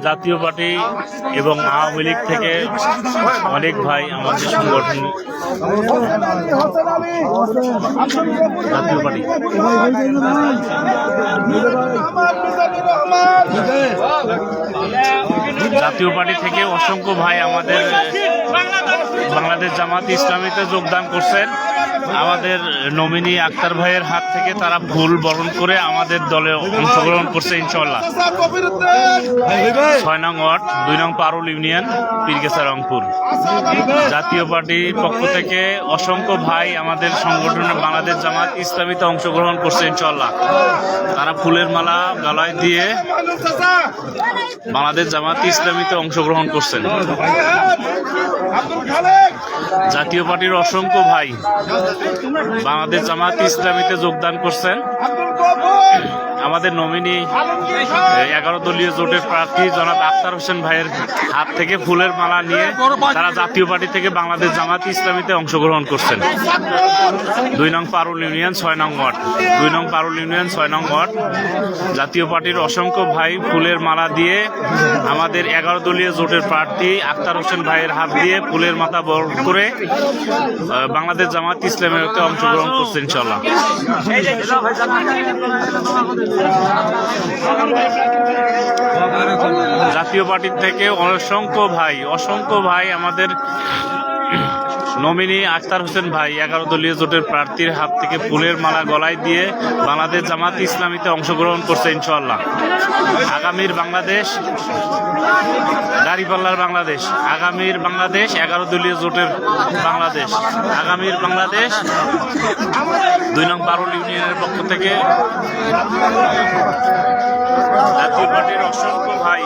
জাতীয় পার্টি এবং আওয়ামী লীগ থেকে অনেক ভাই আমাদের সংগঠন জাতীয় পার্টি জাতীয় পার্টি থেকে অসংখ্য ভাই আমাদের বাংলাদেশ জামাত ইসলামীতে যোগদান করছেন। আমাদের নমিনি আক্তার ভাইয়ের হাত থেকে তারা ফুল বরণ করে আমাদের দলে অংশগ্রহণ করছে ইনশাআল্লাহ। 6 নং ওয়ার্ড 2 নং পারুল ইউনিয়ন পীরগাছা রংপুর। জাতীয় পার্টির পক্ষ থেকে অসংখ্য ভাই আমাদের সংগঠনের বাংলাদেশ জামাত ইসলামীতে অংশগ্রহণ করছে ইনশাআল্লাহ। তারা ফুলের মালা গলায় দিয়ে বাংলাদেশ জামাত ইসলামীতে অংশগ্রহণ করছেন। জাতীয় পার্টির অসংখ্য ভাই বাংলাদেশ জামাত ইসলামীতে যোগদান করছেন। আমাদের নমিনি 11 দলীয় জোটের প্রার্থী জনাব আখতার হোসেন ভাইয়ের হাত থেকে ফুলের মালা নিয়ে তারা জাতীয় পার্টি থেকে বাংলাদেশ জামাত ইসলামীতে অংশগ্রহণ করছেন। 2 নং পারুল ইউনিয়ন 6 নং ওয়ার্ড 2 নং পারুল ইউনিয়ন 6 নং ওয়ার্ড। জাতীয় পার্টির অসংখ্য ভাই ফুলের মালা দিয়ে আমাদের 11 দলীয় জোটের প্রার্থী আখতার হোসেন ভাইয়ের হাত দিয়ে ফুলের মাথা বরণ করে বাংলাদেশ জামাত ইসলামীতে অংশগ্রহণ করছে ইনশাআল্লাহ। জাতীয় পার্টি থেকে অসংখ্য ভাই আমাদের নমিনি আখতার হোসেন ভাই 11 দলীয় জোটের প্রার্থীর হাত থেকে ফুলের মালা গলায় দিয়ে বাংলাদেশ জামাত ইসলামীতে অংশগ্রহণ করছে ইনশাআল্লাহ। আগামীর বাংলাদেশ দাঁড়িপাল্লার বাংলাদেশ, আগামীর বাংলাদেশ 11 দলীয় জোটের বাংলাদেশ, আগামীর বাংলাদেশ 2 নং পারুল ইউনিয়নের পক্ষ থেকে জাতীয় পার্টির অসংখ্য ভাই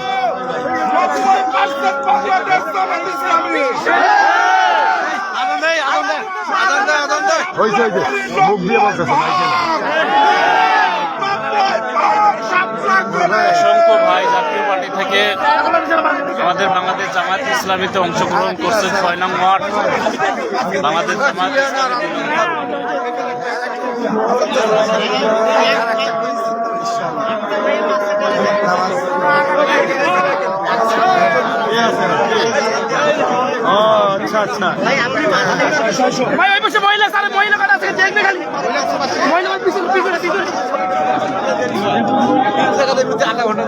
অসংখ্য ভাই জাতীয় পার্টি থেকে আমাদের বাংলাদেশ জামাত ইসলামীতে অংশগ্রহণ করছে। 6 নং ওয়ার্ড বাংলাদেশ জামাত আচ্ছা ভাই ওই পাশে মহিলা সারে মহিলা কাটা আছে দেখবে খালি মহিলা পিছনে আধা ঘন্টা